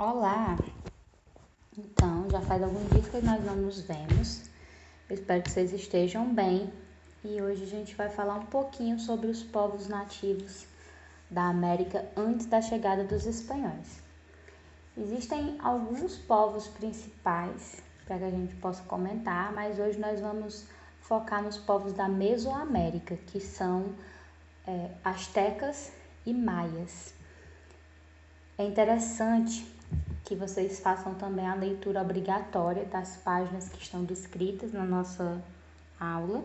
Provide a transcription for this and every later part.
Olá! Então, já faz alguns dias que nós não nos vemos. Eu espero que vocês estejam bem. E hoje a gente vai falar um pouquinho sobre os povos nativos da América antes da chegada dos espanhóis. Existem alguns povos principais para que a gente possa comentar, mas hoje nós vamos focar nos povos da Mesoamérica, que são astecas e maias. É interessante que vocês façam também a leitura obrigatória das páginas que estão descritas na nossa aula,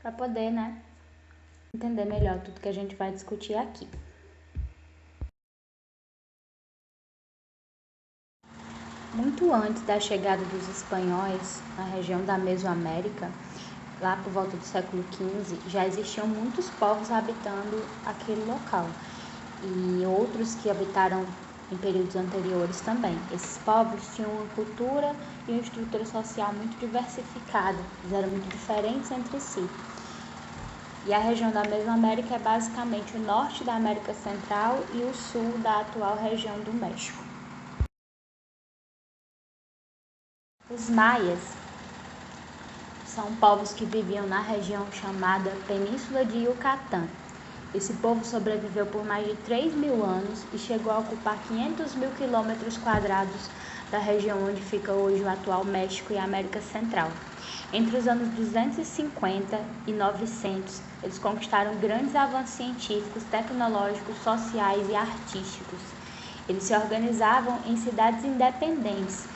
para poder, entender melhor tudo que a gente vai discutir aqui. Muito antes da chegada dos espanhóis na região da Mesoamérica, lá por volta do século XV, já existiam muitos povos habitando aquele local e outros que habitaram em períodos anteriores também. Esses povos tinham uma cultura e uma estrutura social muito diversificada, eles eram muito diferentes entre si. E a região da Mesoamérica é basicamente o norte da América Central e o sul da atual região do México. Os maias são povos que viviam na região chamada Península de Yucatán. Esse povo sobreviveu por mais de 3.000 anos e chegou a ocupar 500.000 quilômetros quadrados da região onde fica hoje o atual México e a América Central. Entre os anos 250 e 900, eles conquistaram grandes avanços científicos, tecnológicos, sociais e artísticos. Eles se organizavam em cidades independentes,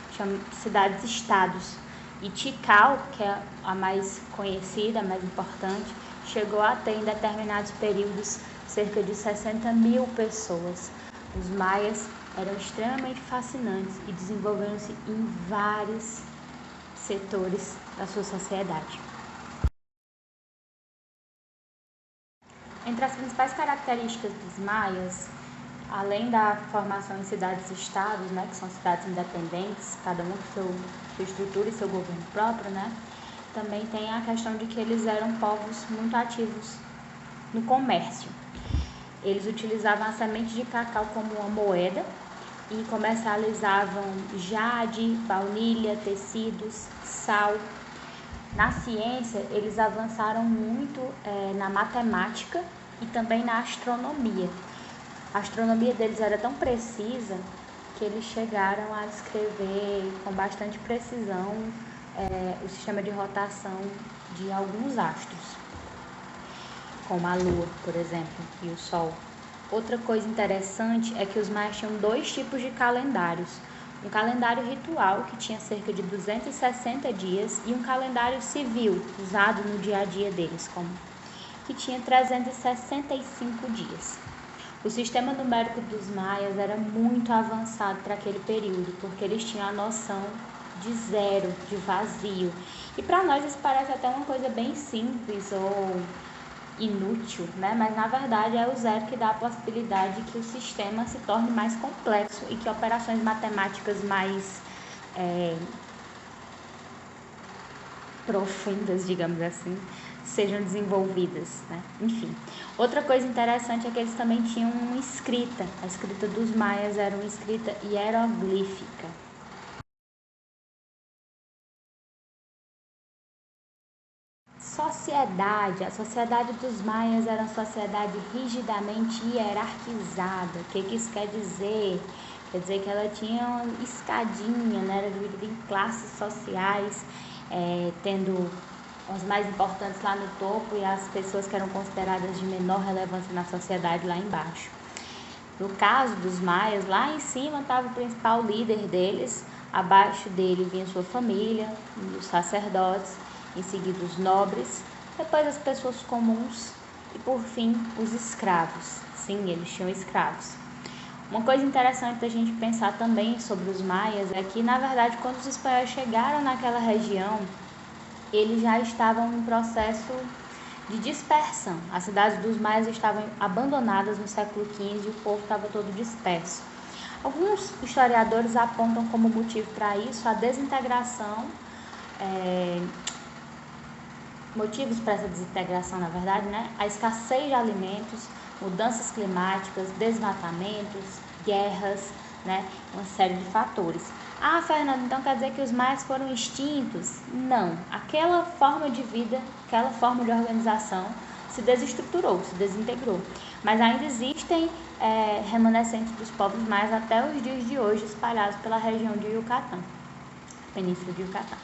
cidades-estados. E Tikal, que é a mais conhecida, a mais importante, chegou a ter em determinados períodos cerca de 60.000 pessoas. Os maias eram extremamente fascinantes e desenvolveram-se em vários setores da sua sociedade. Entre as principais características dos maias, além da formação em cidades-estados, que são cidades independentes, cada um com sua estrutura e seu governo próprio, também tem a questão de que eles eram povos muito ativos no comércio. Eles utilizavam a semente de cacau como uma moeda e comercializavam jade, baunilha, tecidos, sal. Na ciência, eles avançaram muito na matemática e também na astronomia. A astronomia deles era tão precisa que eles chegaram a descrever com bastante precisão o sistema de rotação de alguns astros, como a Lua, por exemplo, e o Sol. Outra coisa interessante é que os maias tinham dois tipos de calendários. Um calendário ritual, que tinha cerca de 260 dias, e um calendário civil, usado no dia a dia deles, que tinha 365 dias. O sistema numérico dos maias era muito avançado para aquele período, porque eles tinham a noção de zero, de vazio. E para nós isso parece até uma coisa bem simples ou inútil, mas na verdade é o zero que dá a possibilidade de que o sistema se torne mais complexo e que operações matemáticas mais profundas, digamos assim, sejam desenvolvidas, Enfim, outra coisa interessante é que eles também tinham uma escrita. A escrita dos maias era uma escrita hieroglífica. A sociedade dos maias era uma sociedade rigidamente hierarquizada. O que isso quer dizer? Quer dizer que ela tinha uma escadinha, era dividida em classes sociais, tendo os mais importantes lá no topo e as pessoas que eram consideradas de menor relevância na sociedade lá embaixo. No caso dos maias, lá em cima estava o principal líder deles, abaixo dele vinha sua família, os sacerdotes, em seguida os nobres, depois as pessoas comuns e por fim os escravos. Sim, eles tinham escravos. Uma coisa interessante da gente pensar também sobre os maias é que, na verdade, quando os espanhóis chegaram naquela região, eles já estavam em processo de dispersão. As cidades dos maias estavam abandonadas no século XV e o povo estava todo disperso. Alguns historiadores apontam como motivo para isso a desintegração, motivos para essa desintegração, na verdade, a escassez de alimentos, mudanças climáticas, desmatamentos, guerras, né? Uma série de fatores. Ah, Fernanda, então quer dizer que os maias foram extintos? Não. Aquela forma de vida, aquela forma de organização se desestruturou, se desintegrou. Mas ainda existem remanescentes dos povos maias até os dias de hoje, espalhados pela região de Yucatán, Península de Yucatán.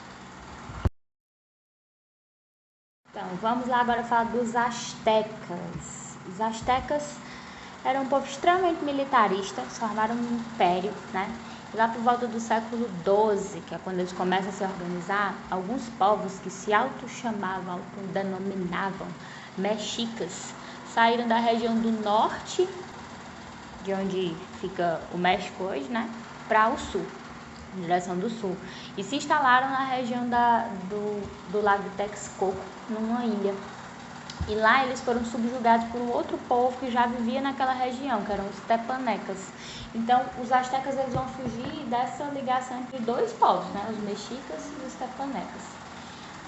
Então, vamos lá agora falar dos astecas. Os astecas eram um povo extremamente militarista, formaram um império, né? E lá por volta do século XII, que é quando eles começam a se organizar, alguns povos que se auto-chamavam, auto-denominavam mexicas, saíram da região do norte, de onde fica o México hoje, né? Para o sul, em direção do sul. E se instalaram na região do Lago de Texcoco, numa ilha. E lá eles foram subjugados por um outro povo que já vivia naquela região, que eram os tepanecas. Então, os astecas eles vão fugir dessa ligação entre dois povos, né? Os mexicas e os tepanecas.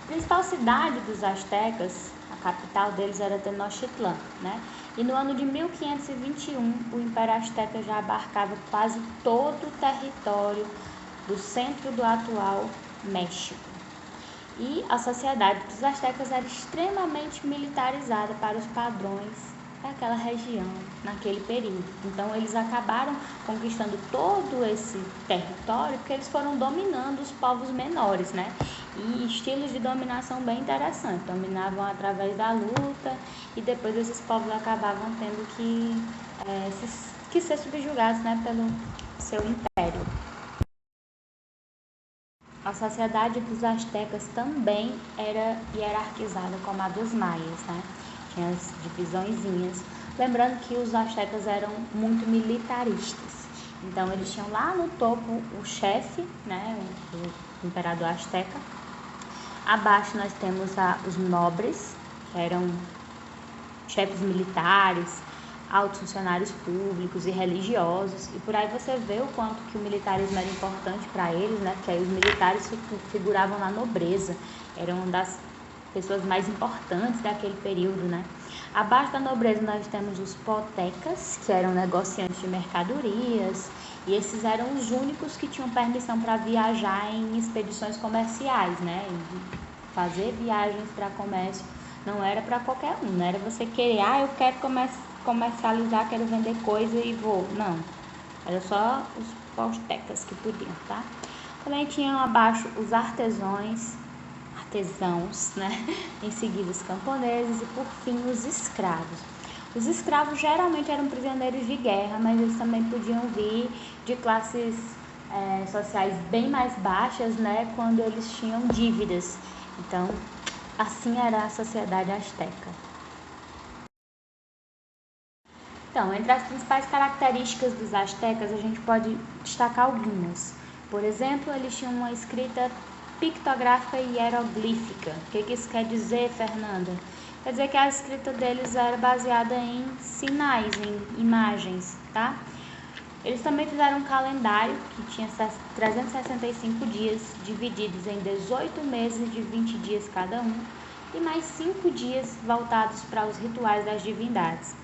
A principal cidade dos astecas, a capital deles era Tenochtitlán, né? E no ano de 1521, o Império Azteca já abarcava quase todo o território do centro do atual México. E a sociedade dos astecas era extremamente militarizada para os padrões daquela região, naquele período. Então, eles acabaram conquistando todo esse território porque eles foram dominando os povos menores, né? E estilos de dominação bem interessantes. Dominavam através da luta e depois esses povos acabavam tendo que ser subjugados, né, pelo seu império. A sociedade dos astecas também era hierarquizada como a dos maias, né? Tinha as divisõezinhas. Lembrando que os astecas eram muito militaristas. Então, eles tinham lá no topo o chefe, né? O imperador asteca. Abaixo nós temos os nobres, que eram chefes militares, altos funcionários públicos e religiosos, e por aí você vê o quanto que o militarismo era importante para eles, né? Porque aí os militares figuravam na nobreza, eram uma das pessoas mais importantes daquele período, né? Abaixo da nobreza nós temos os potecas, que eram negociantes de mercadorias, e esses eram os únicos que tinham permissão para viajar em expedições comerciais, né? E fazer viagens para comércio não era para qualquer um, não era você querer, eu quero comercializar, quero vender coisa e vou. Não, era só os postecas que podiam, tá? Também tinham abaixo os artesãos, né? Em seguida os camponeses e por fim os escravos. Os escravos geralmente eram prisioneiros de guerra, mas eles também podiam vir de classes sociais bem mais baixas, né? Quando eles tinham dívidas. Então, assim era a sociedade asteca. Então, entre as principais características dos astecas, a gente pode destacar algumas. Por exemplo, eles tinham uma escrita pictográfica e hieroglífica. O que isso quer dizer, Fernanda? Quer dizer que a escrita deles era baseada em sinais, em imagens, tá? Eles também fizeram um calendário que tinha 365 dias, divididos em 18 meses de 20 dias cada um, e mais 5 dias voltados para os rituais das divindades.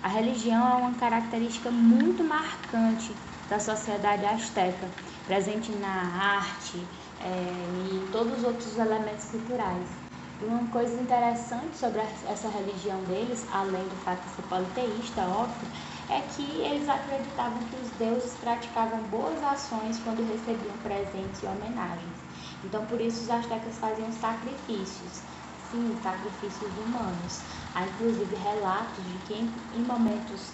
A religião é uma característica muito marcante da sociedade asteca, presente na arte e em todos os outros elementos culturais. E uma coisa interessante sobre essa religião deles, além do fato de ser politeísta, óbvio, é que eles acreditavam que os deuses praticavam boas ações quando recebiam presentes e homenagens. Então, por isso, os astecas faziam sacrifícios, sim, sacrifícios humanos. Há, inclusive, relatos de que em momentos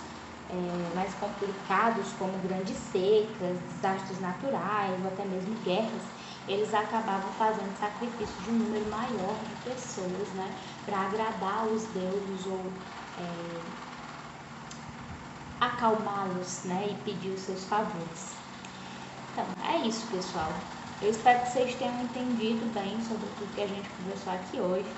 mais complicados, como grandes secas, desastres naturais ou até mesmo guerras, eles acabavam fazendo sacrifício de um número maior de pessoas, né, para agradar os deuses ou acalmá-los, né, e pedir os seus favores. Então, é isso, pessoal. Eu espero que vocês tenham entendido bem sobre tudo que a gente conversou aqui hoje.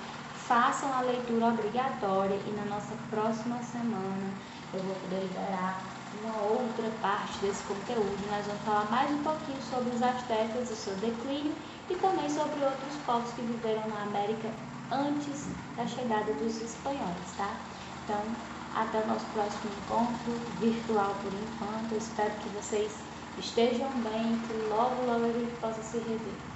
Façam a leitura obrigatória e na nossa próxima semana eu vou poder liberar uma outra parte desse conteúdo. Nós vamos falar mais um pouquinho sobre os astecas, o seu declínio e também sobre outros povos que viveram na América antes da chegada dos espanhóis, tá? Então, até o nosso próximo encontro virtual por enquanto. Eu espero que vocês estejam bem e que logo, logo a gente possa se rever.